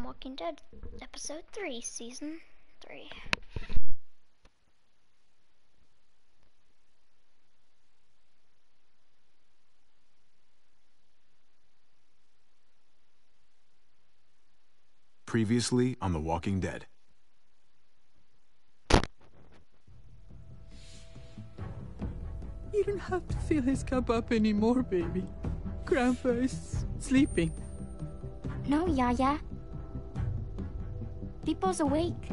Walking Dead, Episode 3, Season 3. Previously on The Walking Dead. You don't have to fill his cup up anymore, baby. Grandpa is sleeping. No, Yaya. Pipo's awake.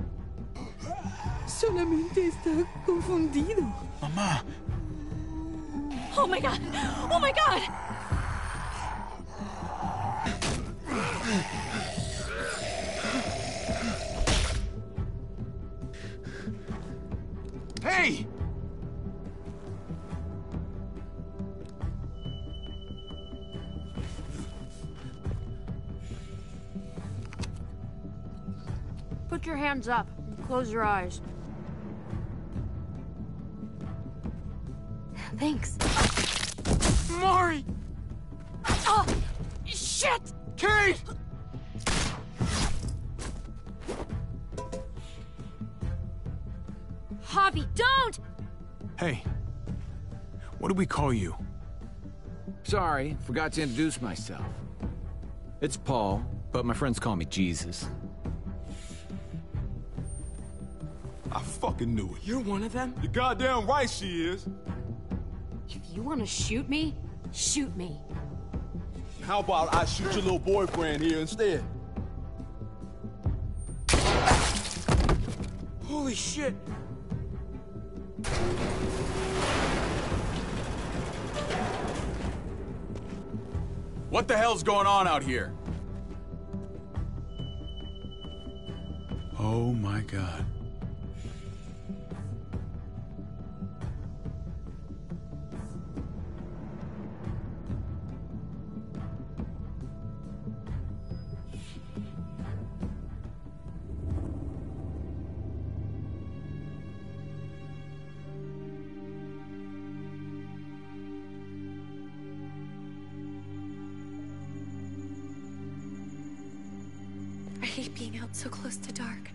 Solamente está confundido. Mamá. Oh my god! Oh my god! Hey! Put your hands up and close your eyes. Thanks. Mari! Oh! Shit! Kate! Javi, don't! Hey. What do we call you? Sorry, forgot to introduce myself. It's Paul, but my friends call me Jesus. I fucking knew it. You're one of them? You're goddamn right she is. If you want to shoot me, shoot me. How about I shoot your little boyfriend here instead? Holy shit! What the hell's going on out here? Oh my God. I hate being out so close to dark.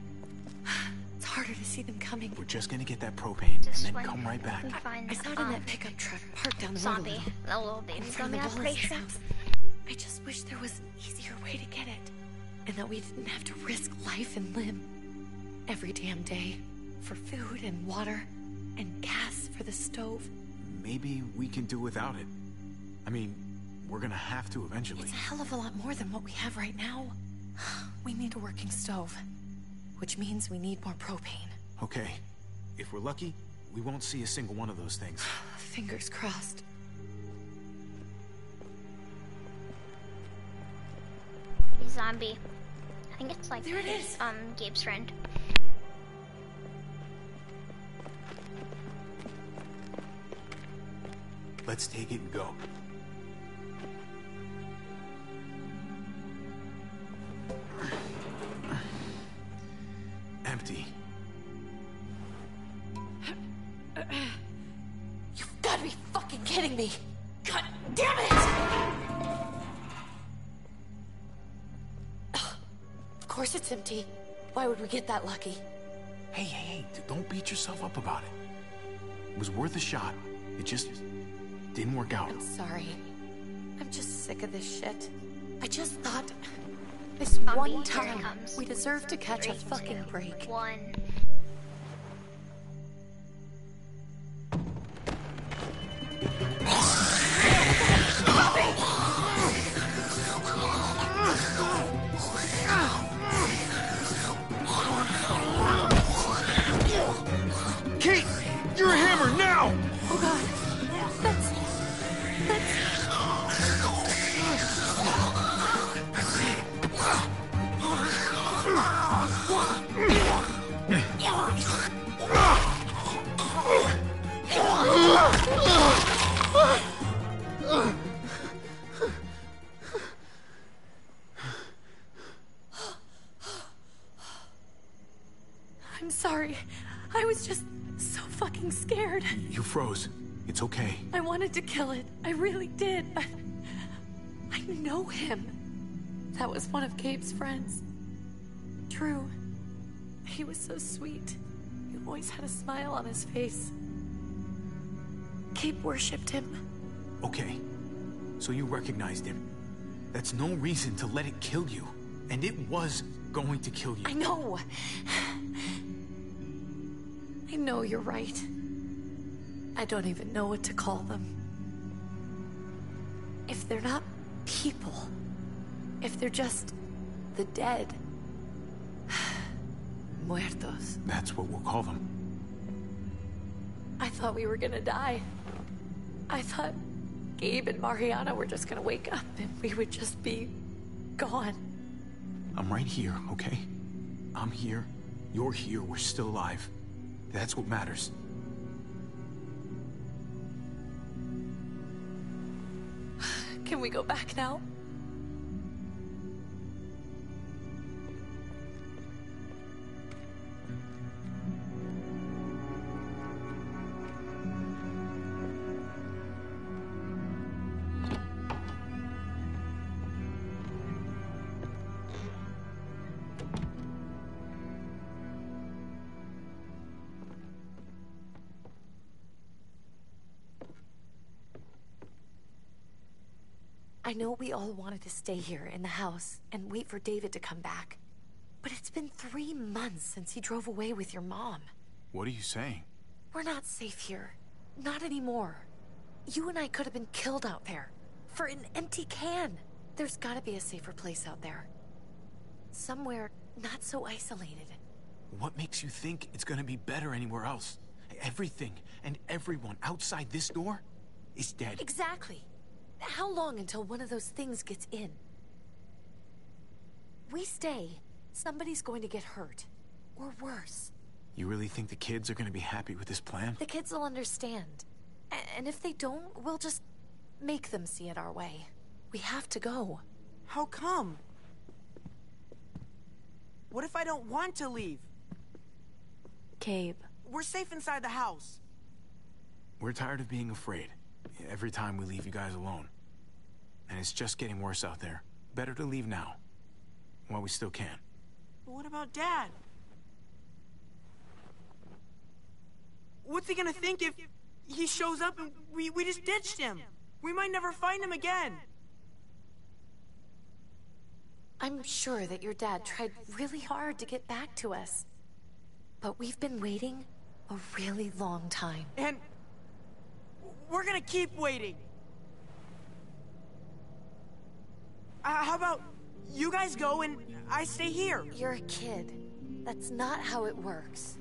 It's harder to see them coming. We're just gonna get that propane Just and then when come right back. we find I saw it in that pickup truck parked down the road. zombie, that little baby From zombie the operation. Wallace's house. I just wish there was an easier way to get it. And that we didn't have to risk life and limb every damn day for food and water and gas for the stove. Maybe we can do without it. I mean, we're gonna have to eventually. It's a hell of a lot more than what we have right now. We need a working stove, which means we need more propane. Okay. If we're lucky, we won't see a single one of those things. Fingers crossed. Zombie. I think it's like There it is. Gabe's friend. Let's take it and go. Empty. You've got to be fucking kidding me! God damn it! Of course it's empty. Why would we get that lucky? Hey, don't beat yourself up about it. It was worth a shot. It just didn't work out. I'm sorry. I'm just sick of this shit. I just thought this Zombie, one here it time comes. we deserve to catch a 3, fucking 2, break. 1. Kate! You're a hammer now! Oh god. That's... I'm sorry. I was just so fucking scared. You froze. It's okay. I wanted to kill it. I really did, but I know him. That was one of Gabe's friends. Drew. He was so sweet. He always had a smile on his face. Gabe worshipped him. Okay, so you recognized him. That's no reason to let it kill you. And it was going to kill you. I know. I know you're right. I don't even know what to call them. If they're not people, if they're just the dead, muertos. That's what we'll call them. I thought we were gonna die. I thought Gabe and Mariana were just gonna wake up and we would just be gone. I'm right here, okay? I'm here. You're here. We're still alive. That's what matters. Can we go back now? I know we all wanted to stay here in the house and wait for David to come back. But it's been 3 months since he drove away with your mom. What are you saying? We're not safe here. Not anymore. You and I could have been killed out there. For an empty can. There's gotta be a safer place out there. Somewhere not so isolated. What makes you think it's gonna be better anywhere else? Everything and everyone outside this door is dead. Exactly. How long until one of those things gets in? We stay, somebody's going to get hurt. Or worse. You really think the kids are gonna be happy with this plan? The kids will understand. And if they don't, we'll just make them see it our way. We have to go. How come? What if I don't want to leave? Gabe. We're safe inside the house. We're tired of being afraid. Every time we leave you guys alone. And it's just getting worse out there. Better to leave now. While we still can. But what about Dad? What's he gonna think if he shows up and we just ditched him? We might never find him again. I'm sure that your dad tried really hard to get back to us. But we've been waiting a really long time. And we're gonna keep waiting. How about you guys go and I stay here? You're a kid. That's not how it works.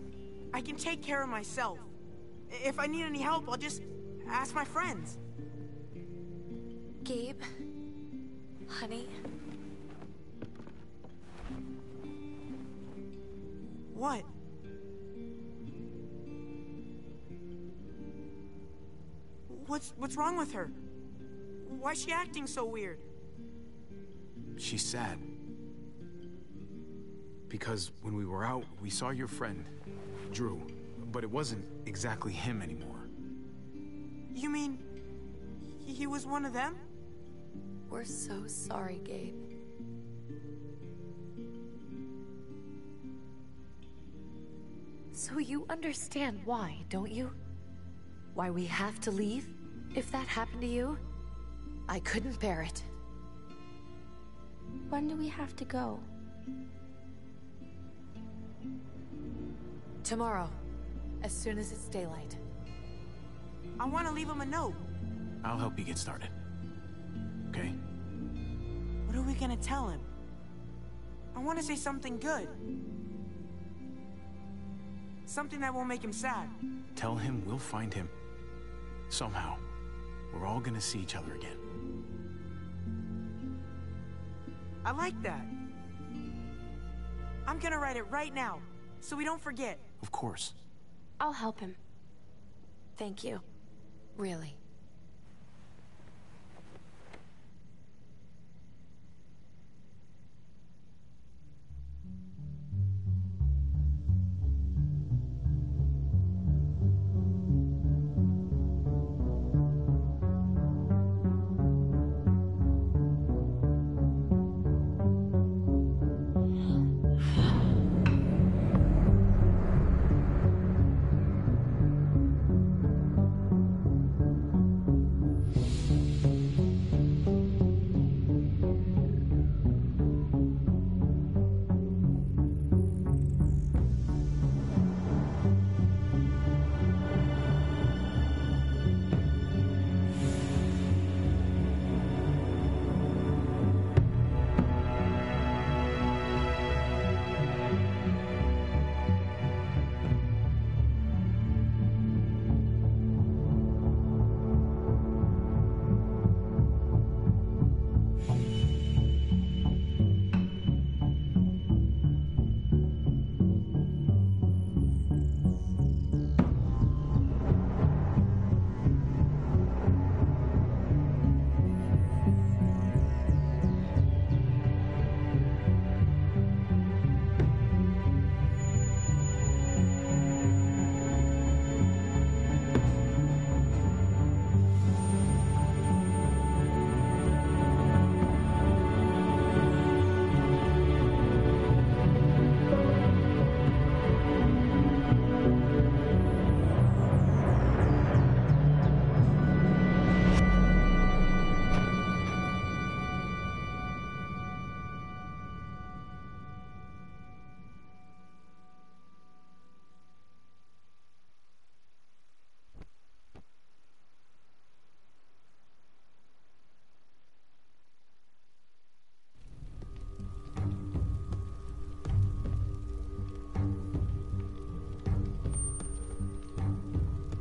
I can take care of myself. If I need any help, I'll just ask my friends. Gabe, honey. What? What's wrong with her? Why's she acting so weird? She's sad. Because when we were out, we saw your friend, Drew. But it wasn't exactly him anymore. You mean he was one of them? We're so sorry, Gabe. So you understand why, don't you? Why we have to leave? If that happened to you, I couldn't bear it. When do we have to go? Tomorrow, as soon as it's daylight. I want to leave him a note. I'll help you get started. Okay? What are we gonna tell him? I want to say something good. Something that won't make him sad. Tell him we'll find him. Somehow. We're all gonna see each other again. I like that. I'm gonna write it right now, so we don't forget. Of course. I'll help him. Thank you. Really.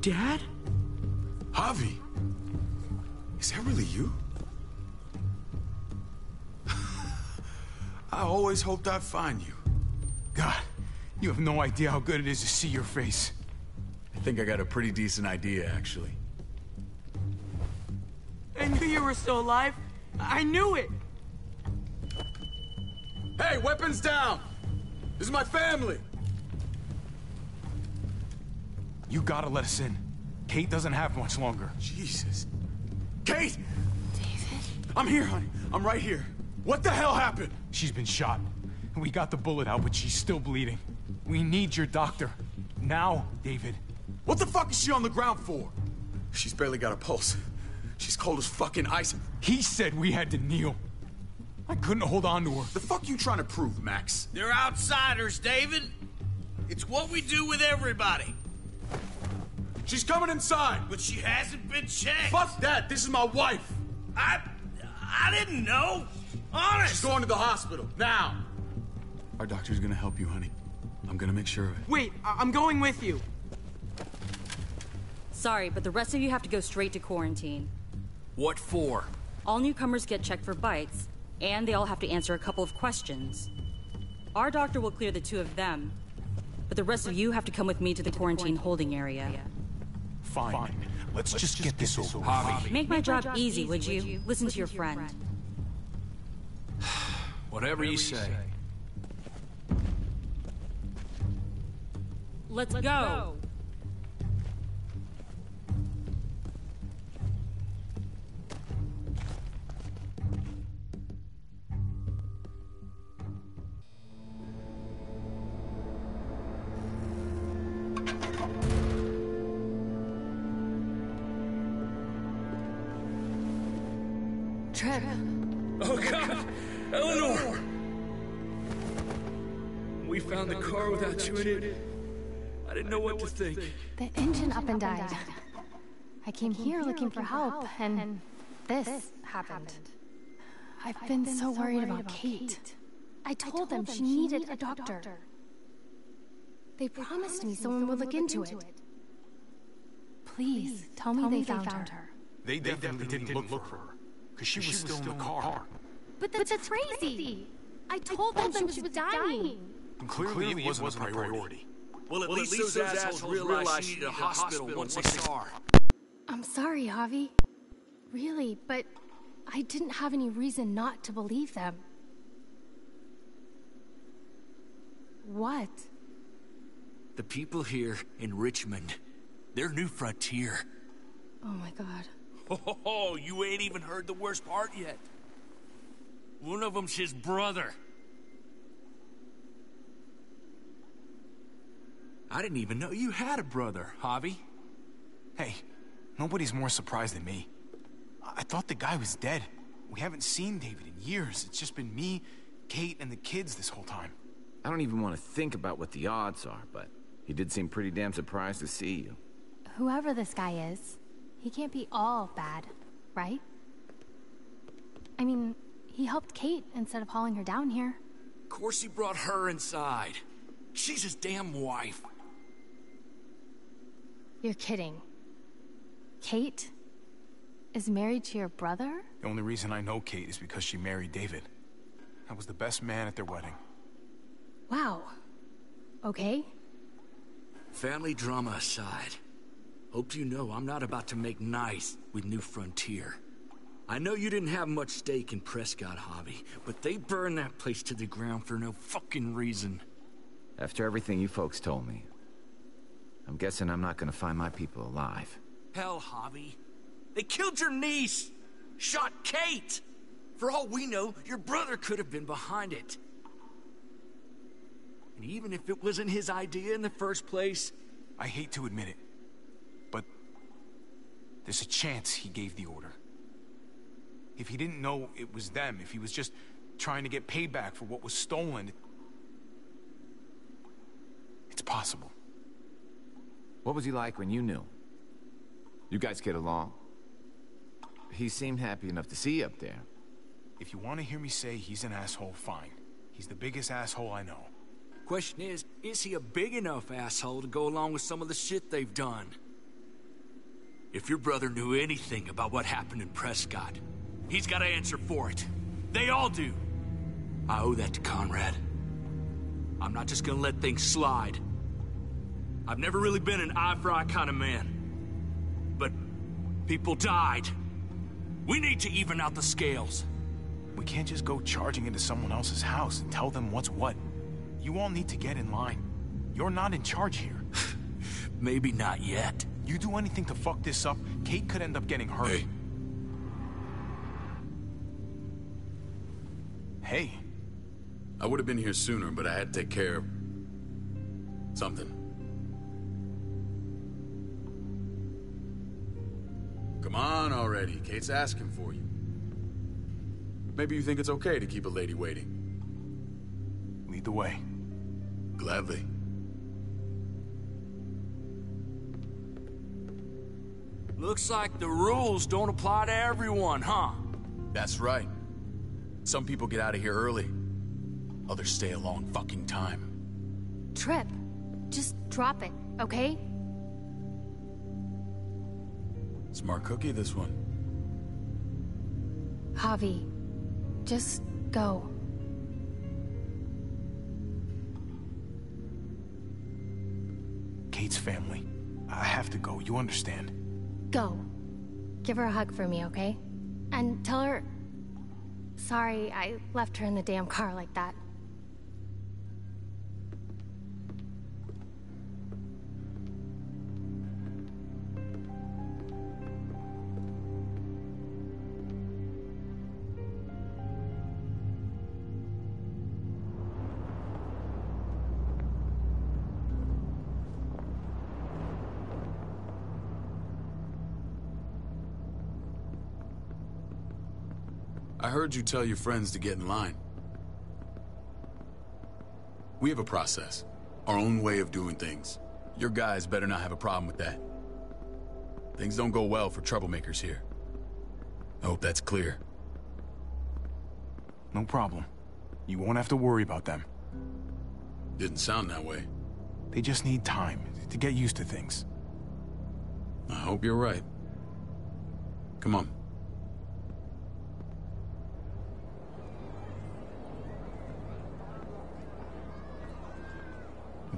Dad? Javi, is that really you? I always hoped I'd find you. God, you have no idea how good it is to see your face. I think I got a pretty decent idea, actually. I knew you were still alive. I knew it. Hey, weapons down! This is my family! You gotta let us in. Kate doesn't have much longer. Jesus. Kate! David? I'm here, honey. I'm right here. What the hell happened? She's been shot. We got the bullet out, but she's still bleeding. We need your doctor. Now, David. What the fuck is she on the ground for? She's barely got a pulse. She's cold as fucking ice. He said we had to kneel. I couldn't hold on to her. The fuck you trying to prove, Max? They're outsiders, David. It's what we do with everybody. She's coming inside. But she hasn't been checked. Fuck that. This is my wife. I didn't know. Honest. She's going to the hospital. Now. Our doctor's gonna help you, honey. I'm gonna make sure of it. Wait, I'm going with you. Sorry, but the rest of you have to go straight to quarantine. What for? All newcomers get checked for bites, and they all have to answer a couple of questions. Our doctor will clear the two of them, but the rest of you have to come with me to the quarantine holding area. Fine. Let's just get this over. Javi. Make my job easy, would you? Listen to your friend. Whatever you say. Let's go! Trev. Oh, God! Eleanor! We found the car without you in it. I didn't know what to think. The engine up and died. I came here looking for help, and this happened. I've been so worried about Kate. I told them she needed a doctor. They promised me someone would look into it. Please, tell me they found her. They definitely didn't look for her, because she was still in the car. But that's crazy! I told them she was dying. Clearly it wasn't a priority. Well, at least those assholes realized she needed a hospital once they saw her. I'm sorry, Javi. Really, but I didn't have any reason not to believe them. What? The people here in Richmond, they're New Frontier. Oh my god. Oh, you ain't even heard the worst part yet. One of them's his brother. I didn't even know you had a brother, Javi. Hey, nobody's more surprised than me. I thought the guy was dead. We haven't seen David in years. It's just been me, Kate, and the kids this whole time. I don't even want to think about what the odds are, but he did seem pretty damn surprised to see you. Whoever this guy is, he can't be all bad, right? I mean, he helped Kate instead of hauling her down here. Of course he brought her inside. She's his damn wife. You're kidding. Kate is married to your brother? The only reason I know Kate is because she married David. I was the best man at their wedding. Wow. Okay. Family drama aside, hope you know I'm not about to make nice with New Frontier. I know you didn't have much stake in Prescott, Javi, but they burned that place to the ground for no fucking reason. After everything you folks told me, I'm guessing I'm not gonna find my people alive. Hell, Javi. They killed your niece! Shot Kate! For all we know, your brother could have been behind it. And even if it wasn't his idea in the first place... I hate to admit it, but there's a chance he gave the order. If he didn't know it was them, if he was just trying to get payback for what was stolen, it's possible. What was he like when you knew? You guys get along? He seemed happy enough to see you up there. If you want to hear me say he's an asshole, fine. He's the biggest asshole I know. Question is he a big enough asshole to go along with some of the shit they've done? If your brother knew anything about what happened in Prescott, he's got to answer for it. They all do. I owe that to Conrad. I'm not just gonna let things slide. I've never really been an eye-for-eye kind of man. But people died. We need to even out the scales. We can't just go charging into someone else's house and tell them what's what. You all need to get in line. You're not in charge here. Maybe not yet. You do anything to fuck this up, Kate could end up getting hurt. Hey. Hey. I would have been here sooner, but I had to take care of... something. Come on already. Kate's asking for you. Maybe you think it's okay to keep a lady waiting. Lead the way. Gladly. Looks like the rules don't apply to everyone, huh? That's right. Some people get out of here early. Others stay a long fucking time. Trip, just drop it, okay? Smart cookie, this one. Javi, just go. Kate's family. I have to go, you understand? Go. Give her a hug for me, okay? And tell her... Sorry, I left her in the damn car like that. I heard you tell your friends to get in line. We have a process, our own way of doing things. Your guys better not have a problem with that. Things don't go well for troublemakers here. I hope that's clear. No problem. You won't have to worry about them. Didn't sound that way. They just need time to get used to things. I hope you're right. Come on.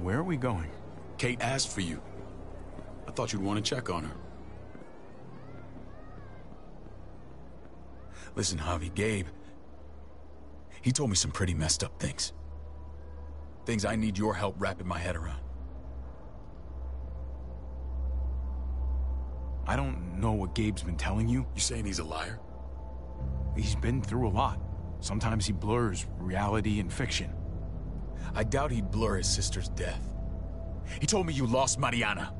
Where are we going? Kate asked for you. I thought you'd want to check on her. Listen, Javi, Gabe... he told me some pretty messed up things. Things I need your help wrapping my head around. I don't know what Gabe's been telling you. You saying he's a liar? He's been through a lot. Sometimes he blurs reality and fiction. I doubt he'd blur his sister's death. He told me you lost Mariana.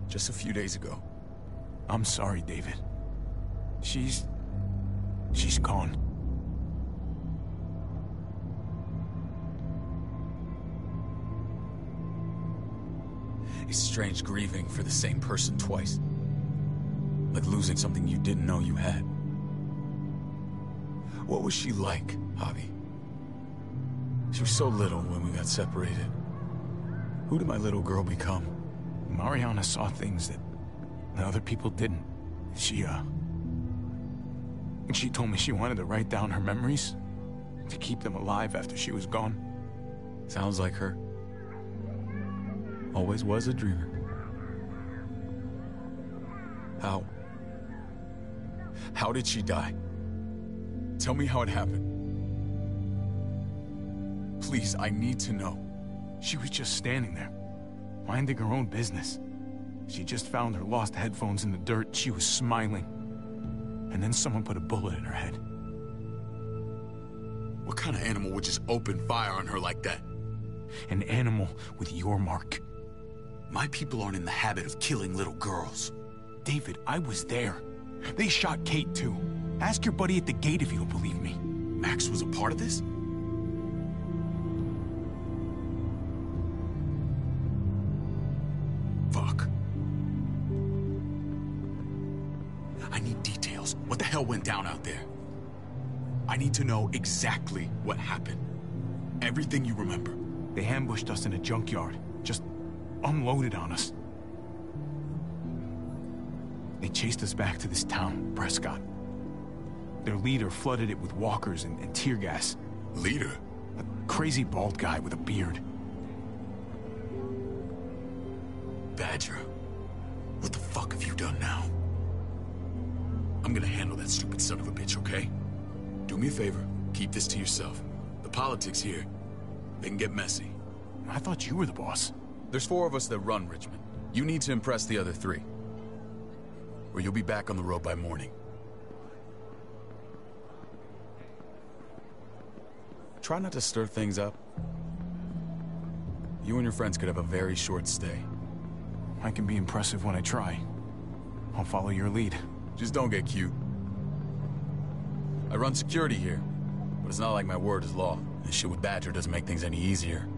Just a few days ago. I'm sorry, David. She's gone. It's strange grieving for the same person twice. Like losing something you didn't know you had. What was she like, Javi? She was so little when we got separated. Who did my little girl become? Mariana saw things that other people didn't. She told me she wanted to write down her memories to keep them alive after she was gone. Sounds like her. Always was a dreamer. How did she die? Tell me how it happened. Please, I need to know. She was just standing there, minding her own business. She just found her lost headphones in the dirt. She was smiling. And then someone put a bullet in her head. What kind of animal would just open fire on her like that? An animal with your mark. My people aren't in the habit of killing little girls. David, I was there. They shot Kate too. Ask your buddy at the gate if you don't believe me. Max was a part of this? Fuck. I need details. What the hell went down out there? I need to know exactly what happened. Everything you remember. They ambushed us in a junkyard. Just unloaded on us. They chased us back to this town, Prescott. Their leader flooded it with walkers and tear gas. Leader? A crazy bald guy with a beard. Badger, what the fuck have you done now? I'm gonna handle that stupid son of a bitch, okay? Do me a favor, keep this to yourself. The politics here, they can get messy. I thought you were the boss. There's 4 of us that run Richmond. You need to impress the other 3. Or you'll be back on the road by morning. Try not to stir things up. You and your friends could have a very short stay. I can be impressive when I try. I'll follow your lead. Just don't get cute. I run security here, but it's not like my word is law. This shit with Badger doesn't make things any easier.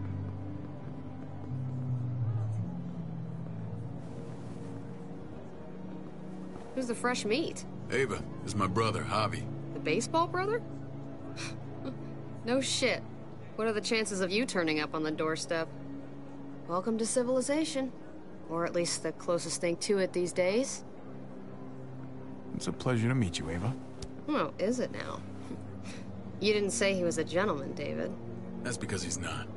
Who's the fresh meat? Ava, this is my brother, Javi. The baseball brother? No shit. What are the chances of you turning up on the doorstep? Welcome to civilization. Or at least the closest thing to it these days. It's a pleasure to meet you, Ava. Oh, is it now? You didn't say he was a gentleman, David. That's because he's not.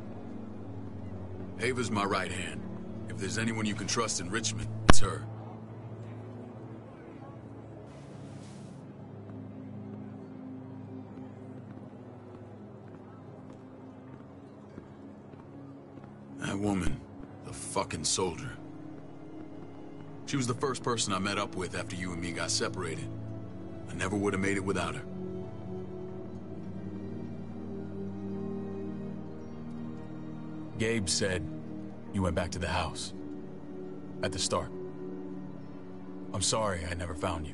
Ava's my right hand. If there's anyone you can trust in Richmond, it's her. That woman, the fucking soldier. She was the first person I met up with after you and me got separated. I never would have made it without her. Gabe said you went back to the house. At the start. I'm sorry I never found you.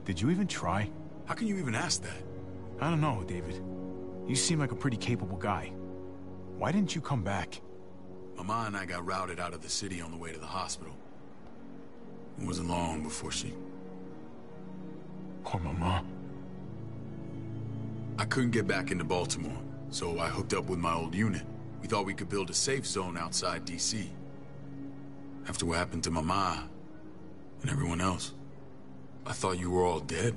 Did you even try? How can you even ask that? I don't know, David. You seem like a pretty capable guy. Why didn't you come back? Mama and I got routed out of the city on the way to the hospital. It wasn't long before she... Poor Mama. I couldn't get back into Baltimore, so I hooked up with my old unit. We thought we could build a safe zone outside D.C. After what happened to Mama and everyone else, I thought you were all dead.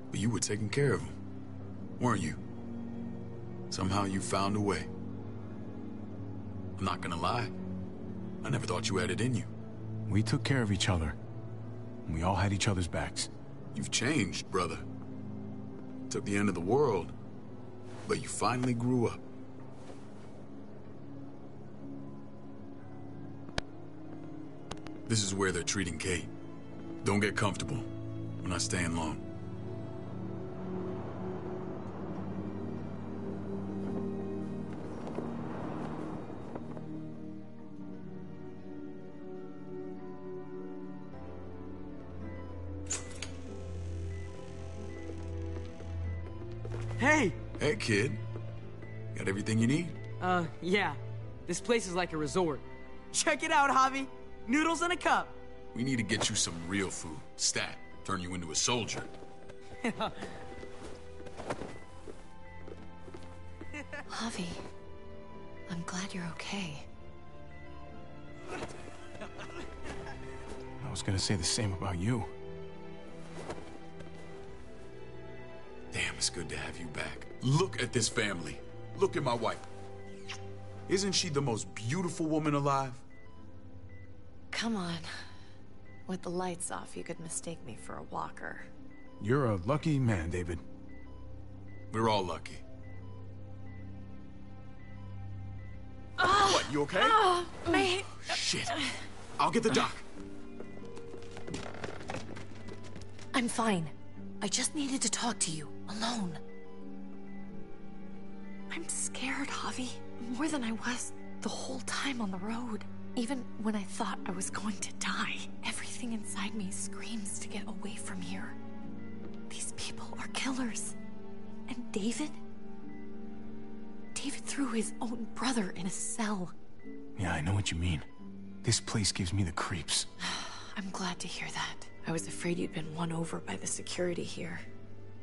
But you were taking care of them, weren't you? Somehow you found a way. I'm not gonna lie. I never thought you had it in you. We took care of each other. We all had each other's backs. You've changed, brother. Took the end of the world, but you finally grew up. This is where they're treating Kate. Don't get comfortable. We're not staying long. Hey! Hey, kid. Got everything you need? Yeah. This place is like a resort. Check it out, Javi. Noodles in a cup. We need to get you some real food. Stat. Turn you into a soldier. Javi, I'm glad you're okay. I was gonna say the same about you. Damn, it's good to have you back. Look at this family. Look at my wife. Isn't she the most beautiful woman alive? Come on. With the lights off, you could mistake me for a walker. You're a lucky man, David. We're all lucky. What, you okay? My... Shit. I'll get the doc. I'm fine. I just needed to talk to you, alone. I'm scared, Javi. More than I was the whole time on the road. Even when I thought I was going to die, everything inside me screams to get away from here. These people are killers. And David? David threw his own brother in a cell. Yeah, I know what you mean. This place gives me the creeps. I'm glad to hear that. I was afraid you'd been won over by the security here.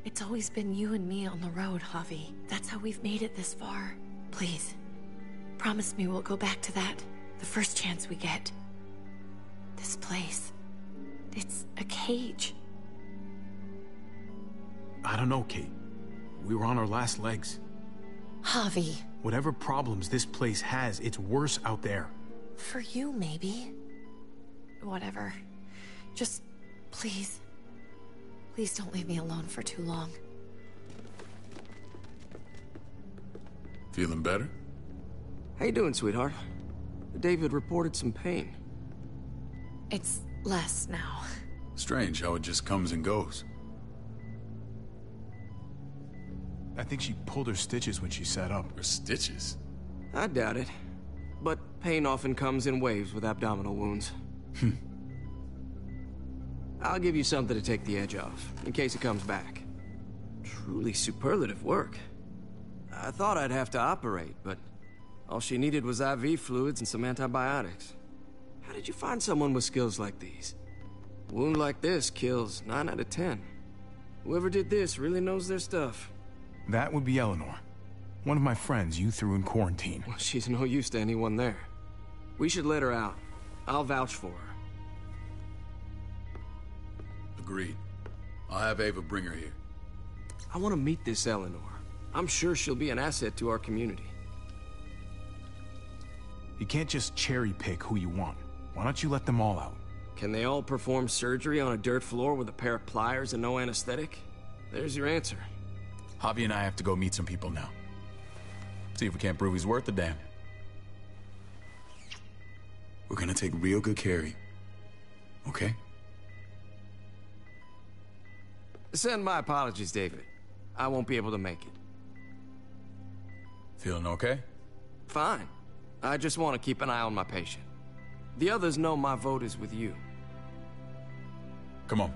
It's always been you and me on the road, Javi. That's how we've made it this far. Please, promise me we'll go back to that the first chance we get. This place, it's a cage. I don't know, Kate. We were on our last legs. Javi. Whatever problems this place has, it's worse out there. For you, maybe. Whatever. Just, please. Please don't leave me alone for too long. Feeling better? How you doing, sweetheart? David reported some pain. It's less now. Strange how it just comes and goes. I think she pulled her stitches when she sat up. Her stitches? I doubt it. But pain often comes in waves with abdominal wounds. I'll give you something to take the edge off, in case it comes back. Truly superlative work. I thought I'd have to operate, but all she needed was IV fluids and some antibiotics. How did you find someone with skills like these? A wound like this kills 9 out of 10. Whoever did this really knows their stuff. That would be Eleanor. One of my friends you threw in quarantine. Well, she's no use to anyone there. We should let her out. I'll vouch for her. Agreed. I'll have Ava bring her here. I want to meet this Eleanor. I'm sure she'll be an asset to our community. You can't just cherry pick who you want. Why don't you let them all out? Can they all perform surgery on a dirt floor with a pair of pliers and no anesthetic? There's your answer. Javi and I have to go meet some people now. See if we can't prove he's worth the damn. We're gonna take real good care of you. Okay? Send my apologies, David. I won't be able to make it. Feeling okay? Fine. I just want to keep an eye on my patient. The others know my vote is with you. Come on.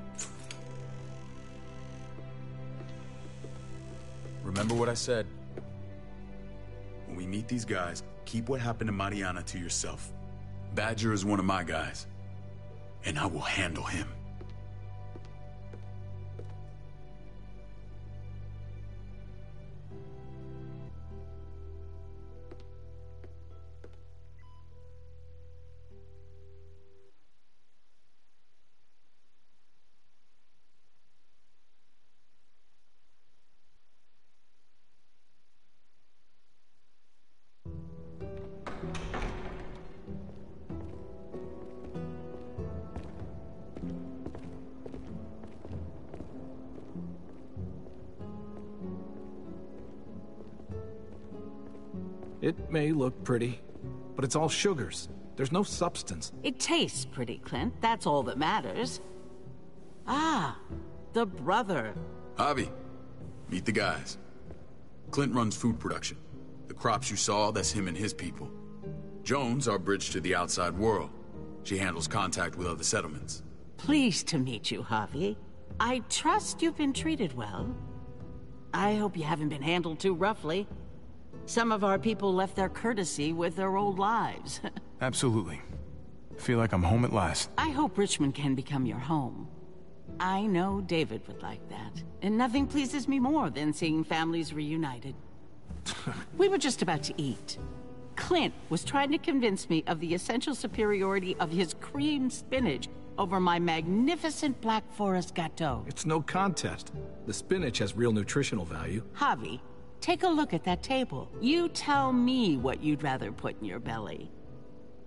Remember what I said. When we meet these guys, keep what happened to Mariana to yourself. Badger is one of my guys, and I will handle him. It may look pretty, but it's all sugars. There's no substance. It tastes pretty, Clint. That's all that matters. Ah, the brother. Javi, meet the guys. Clint runs food production. The crops you saw, that's him and his people. Jones, our bridge to the outside world. She handles contact with other settlements. Pleased to meet you, Javi. I trust you've been treated well. I hope you haven't been handled too roughly. Some of our people left their courtesy with their old lives. Absolutely. Feel like I'm home at last. I hope Richmond can become your home. I know David would like that, and nothing pleases me more than seeing families reunited. We were just about to eat. Clint was trying to convince me of the essential superiority of his cream spinach over my magnificent Black Forest gâteau. It's no contest. The spinach has real nutritional value. Javi, take a look at that table. You tell me what you'd rather put in your belly.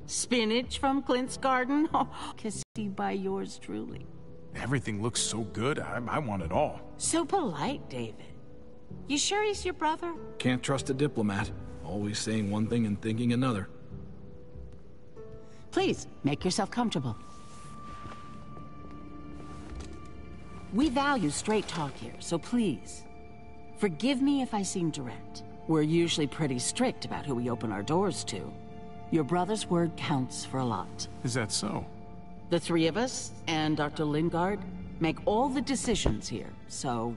Spinach from Clint's garden? Oh, kissy by yours truly. Everything looks so good, I want it all. So polite, David. You sure he's your brother? Can't trust a diplomat. Always saying one thing and thinking another. Please, make yourself comfortable. We value straight talk here, so please, forgive me if I seem direct. We're usually pretty strict about who we open our doors to. Your brother's word counts for a lot. Is that so? The three of us, and Dr. Lingard, make all the decisions here, so,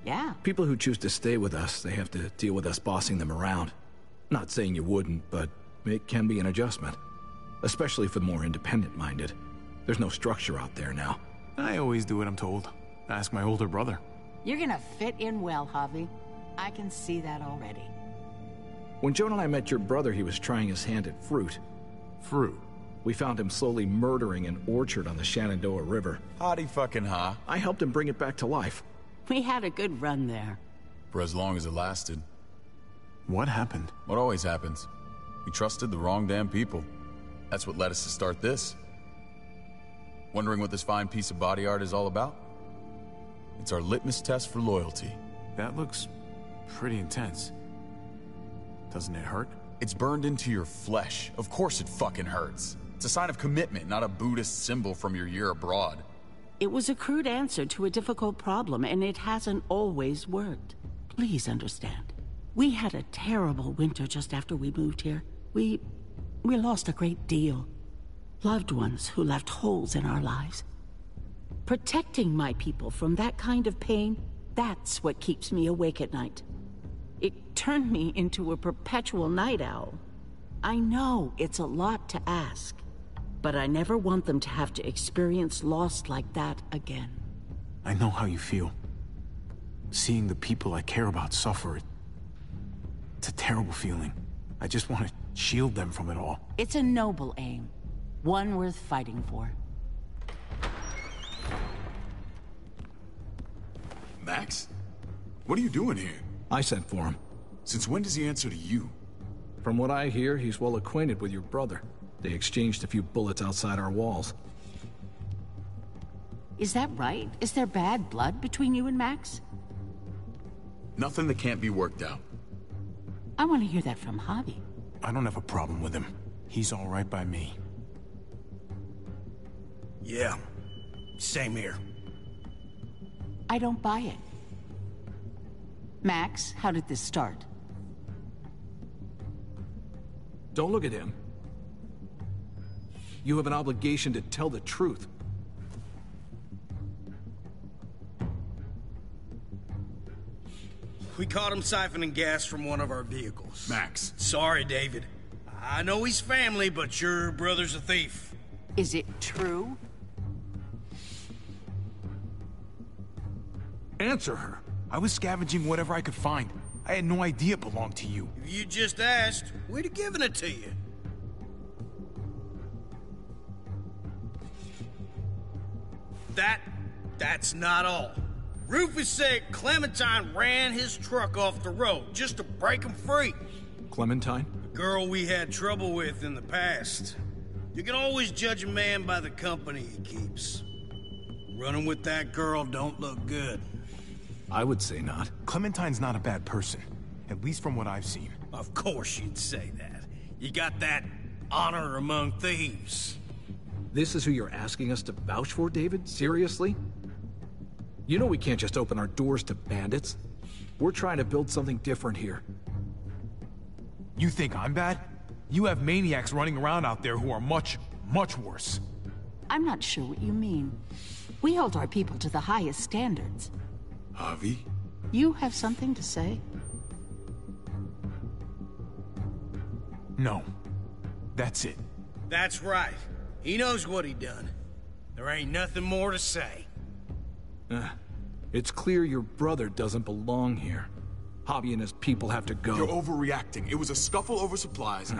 yeah. People who choose to stay with us, they have to deal with us bossing them around. Not saying you wouldn't, but it can be an adjustment. Especially for the more independent-minded. There's no structure out there now. I always do what I'm told. Ask my older brother. You're gonna fit in well, Javi. I can see that already. When Joan and I met your brother, he was trying his hand at fruit. Fruit? We found him slowly murdering an orchard on the Shenandoah River. Howdy fucking ha. I helped him bring it back to life. We had a good run there. For as long as it lasted. What happened? What always happens. We trusted the wrong damn people. That's what led us to start this. Wondering what this fine piece of body art is all about? It's our litmus test for loyalty. That looks pretty intense. Doesn't it hurt? It's burned into your flesh. Of course it fucking hurts. It's a sign of commitment, not a Buddhist symbol from your year abroad. It was a crude answer to a difficult problem, and it hasn't always worked. Please understand. We had a terrible winter just after we moved here. We lost a great deal. Loved ones who left holes in our lives. Protecting my people from that kind of pain, that's what keeps me awake at night. It turned me into a perpetual night owl. I know it's a lot to ask, but I never want them to have to experience loss like that again. I know how you feel. Seeing the people I care about suffer, it's a terrible feeling. I just want to shield them from it all. It's a noble aim, one worth fighting for. Max? What are you doing here? I sent for him. Since when does he answer to you? From what I hear, he's well acquainted with your brother. They exchanged a few bullets outside our walls. Is that right? Is there bad blood between you and Max? Nothing that can't be worked out. I want to hear that from Javi. I don't have a problem with him. He's all right by me. Yeah, same here. I don't buy it. Max, how did this start? Don't look at him. You have an obligation to tell the truth. We caught him siphoning gas from one of our vehicles. Max. Sorry, David. I know he's family, but your brother's a thief. Is it true? Answer her. I was scavenging whatever I could find. I had no idea it belonged to you. If you just asked, we'd have given it to you. That's not all. Rufus said Clementine ran his truck off the road just to break him free. Clementine? The girl we had trouble with in the past. You can always judge a man by the company he keeps. Running with that girl don't look good. I would say not. Clementine's not a bad person, at least from what I've seen. Of course you'd say that. You got that honor among thieves. This is who you're asking us to vouch for, David? Seriously? You know we can't just open our doors to bandits. We're trying to build something different here. You think I'm bad? You have maniacs running around out there who are much, much worse. I'm not sure what you mean. We hold our people to the highest standards. Javi? You have something to say? No. That's it. That's right. He knows what he done. There ain't nothing more to say. It's clear your brother doesn't belong here. Javi and his people have to go. You're overreacting. It was a scuffle over supplies.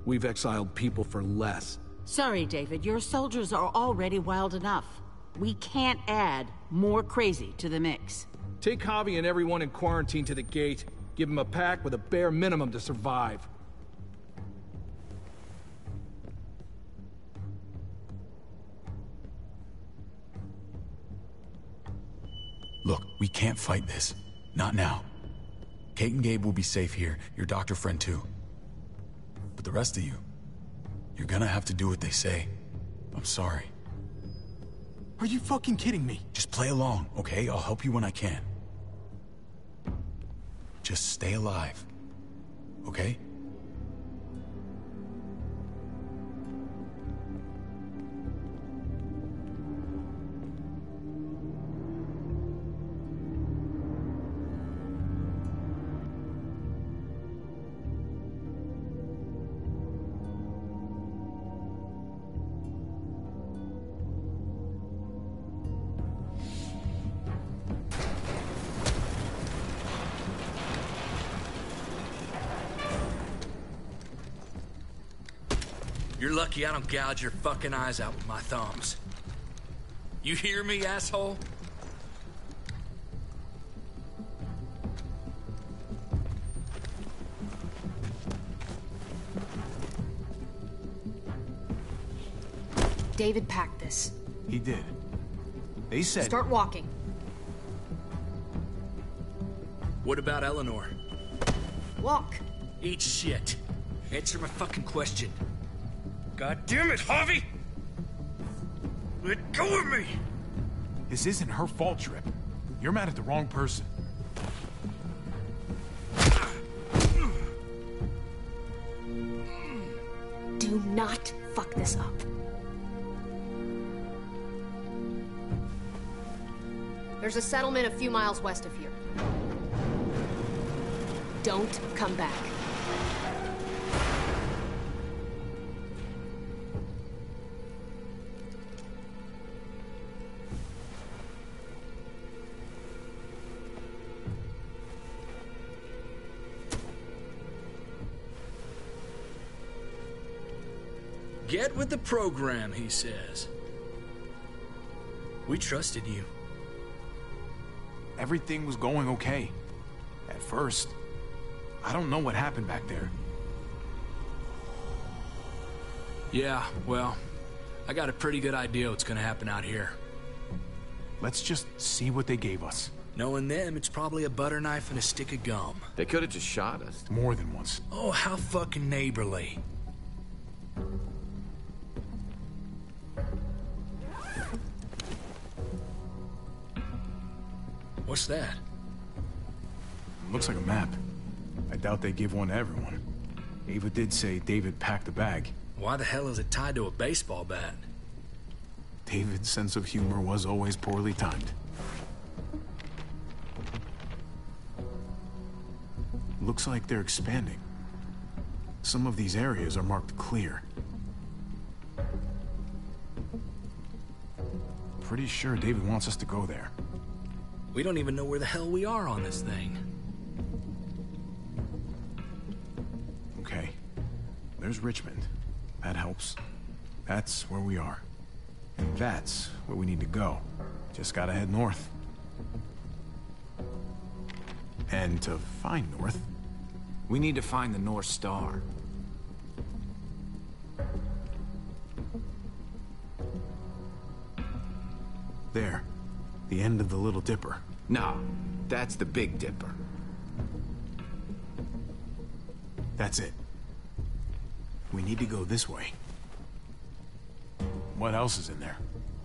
We've exiled people for less. Sorry, David. Your soldiers are already wild enough. We can't add more crazy to the mix. Take Javi and everyone in quarantine to the gate. Give them a pack with a bare minimum to survive. Look, we can't fight this. Not now. Kate and Gabe will be safe here, your doctor friend too. But the rest of you, you're gonna have to do what they say. I'm sorry. Are you fucking kidding me? Just play along, okay? I'll help you when I can. Just stay alive, okay? You're lucky I don't gouge your fucking eyes out with my thumbs. You hear me, asshole? David packed this. He did. They said... Start walking. What about Eleanor? Walk. Eat shit. Answer my fucking question. God damn it, Harvey! Let go of me! This isn't her fault, Trip. You're mad at the wrong person. Do not fuck this up. There's a settlement a few miles west of here. Don't come back. Get with the program, he says. We trusted you. Everything was going okay. At first. I don't know what happened back there. Yeah, well, I got a pretty good idea what's gonna happen out here. Let's just see what they gave us. Knowing them, it's probably a butter knife and a stick of gum. They could have just shot us. More than once. Oh, how fucking neighborly. What's that? Looks like a map. I doubt they give one to everyone. Ava did say David packed the bag. Why the hell is it tied to a baseball bat? David's sense of humor was always poorly timed. Looks like they're expanding. Some of these areas are marked clear. Pretty sure David wants us to go there. We don't even know where the hell we are on this thing. Okay. There's Richmond. That helps. That's where we are. And that's where we need to go. Just gotta head north. And to find north... We need to find the North Star. There. The end of the Little Dipper. No, that's the Big Dipper. That's it. We need to go this way. What else is in there?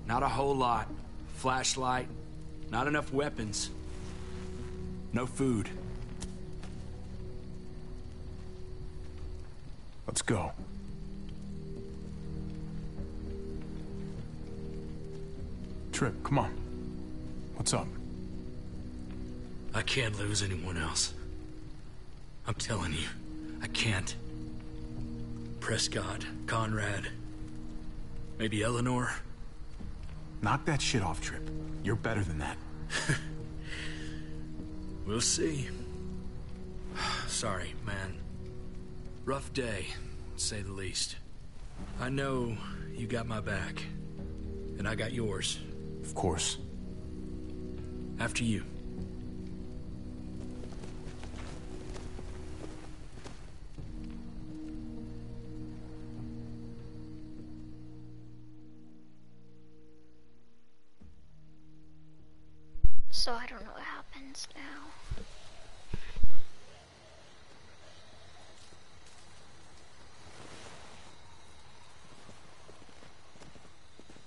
Not a whole lot. Flashlight. Not enough weapons. No food. Let's go. Trip, come on. What's up? I can't lose anyone else. I'm telling you, I can't. Prescott, Conrad, maybe Eleanor. Knock that shit off, Trip. You're better than that. We'll see. Sorry, man. Rough day, to say the least. I know you got my back, and I got yours. Of course. After you. So I don't know what happens now.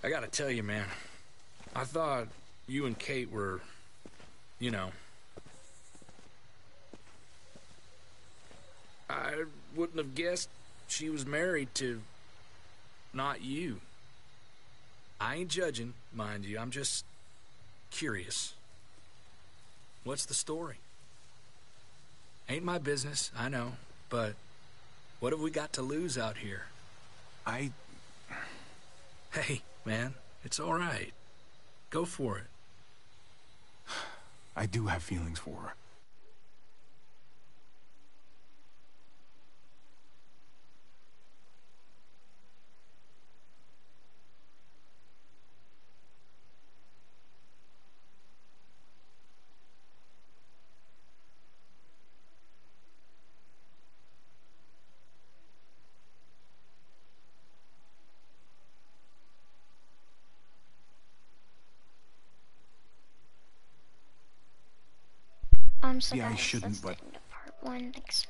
I gotta tell you, man. I thought you and Kate were, you know... I wouldn't have guessed she was married to... not you. I ain't judging, mind you. I'm just... curious. What's the story? Ain't my business, I know, but... what have we got to lose out here? Hey, man, it's all right. Go for it. I do have feelings for her. So yeah, I guys, shouldn't, that's but the end of part 1. Thanks